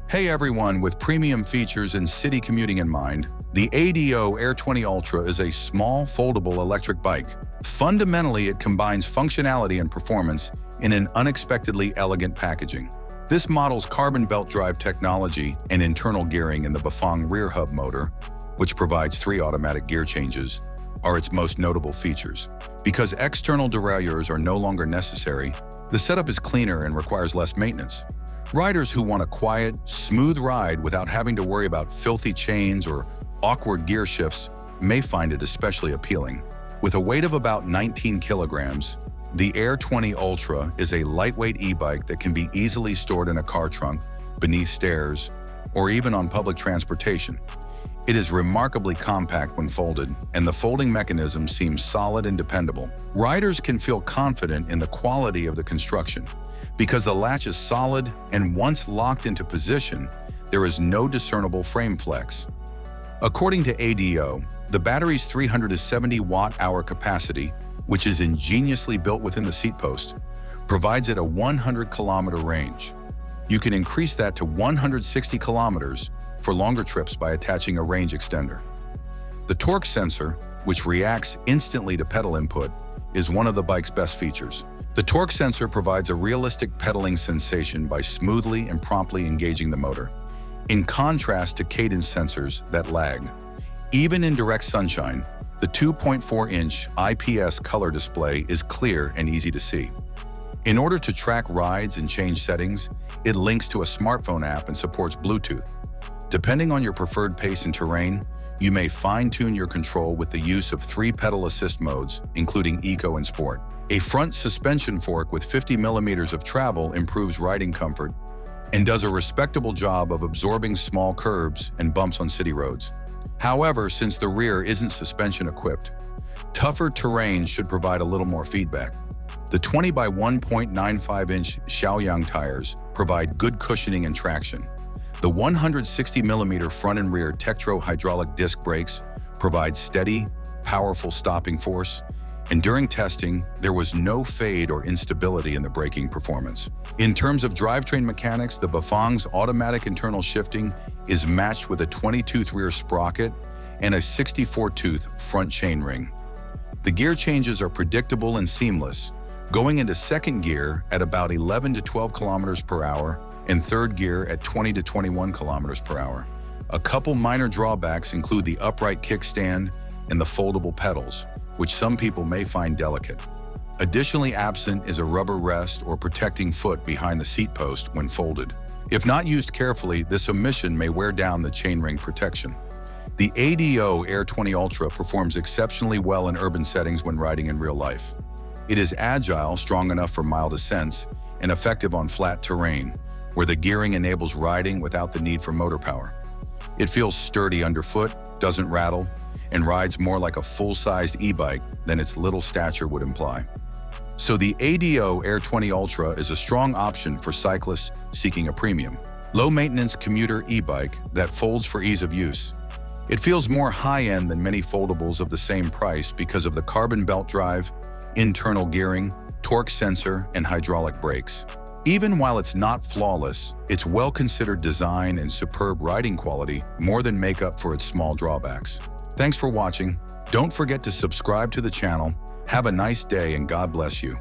Hey everyone, with premium features and city commuting in mind, the ADO Air 20 Ultra is a small, foldable electric bike. Fundamentally, it combines functionality and performance in an unexpectedly elegant packaging. This model's carbon belt drive technology and internal gearing in the Bafang rear hub motor, which provides 3 automatic gear changes, are its most notable features. Because external derailleurs are no longer necessary, the setup is cleaner and requires less maintenance. Riders who want a quiet, smooth ride without having to worry about filthy chains or awkward gear shifts may find it especially appealing. With a weight of about 19 kilograms, the Air 20 Ultra is a lightweight e-bike that can be easily stored in a car trunk, beneath stairs, or even on public transportation. It is remarkably compact when folded, and the folding mechanism seems solid and dependable. Riders can feel confident in the quality of the construction, because the latch is solid and once locked into position, there is no discernible frame flex. According to ADO, the battery's 370 watt-hour capacity, which is ingeniously built within the seat post, provides it a 100-kilometer range. You can increase that to 160 kilometers for longer trips by attaching a range extender. The torque sensor, which reacts instantly to pedal input, is one of the bike's best features. The torque sensor provides a realistic pedaling sensation by smoothly and promptly engaging the motor, in contrast to cadence sensors that lag. Even in direct sunshine, the 2.4-inch IPS color display is clear and easy to see. In order to track rides and change settings, it links to a smartphone app and supports Bluetooth. Depending on your preferred pace and terrain, you may fine-tune your control with the use of 3 pedal assist modes, including Eco and Sport. A front suspension fork with 50 millimeters of travel improves riding comfort and does a respectable job of absorbing small curbs and bumps on city roads. However, since the rear isn't suspension-equipped, tougher terrain should provide a little more feedback. The 20 by 1.95-inch Shaoyang tires provide good cushioning and traction. The 160mm front and rear Tektro hydraulic disc brakes provide steady, powerful stopping force, and during testing, there was no fade or instability in the braking performance. In terms of drivetrain mechanics, the Bafang's automatic internal shifting is matched with a 20-tooth rear sprocket and a 64-tooth front chainring. The gear changes are predictable and seamless, going into second gear at about 11 to 12 kilometers per hour and third gear at 20 to 21 kilometers per hour. A couple minor drawbacks include the upright kickstand and the foldable pedals, which some people may find delicate. Additionally absent is a rubber rest or protecting foot behind the seat post when folded. If not used carefully, this omission may wear down the chainring protection. The ADO Air 20 Ultra performs exceptionally well in urban settings when riding in real life. It is agile, strong enough for mild ascents, and effective on flat terrain, where the gearing enables riding without the need for motor power. It feels sturdy underfoot, doesn't rattle, and rides more like a full-sized e-bike than its little stature would imply. So the ADO Air 20 Ultra is a strong option for cyclists seeking a premium, low-maintenance commuter e-bike that folds for ease of use. It feels more high-end than many foldables of the same price because of the carbon belt drive, internal gearing, torque sensor, and hydraulic brakes. Even while it's not flawless, its well-considered design and superb riding quality more than make up for its small drawbacks. Thanks for watching. Don't forget to subscribe to the channel. Have a nice day and God bless you.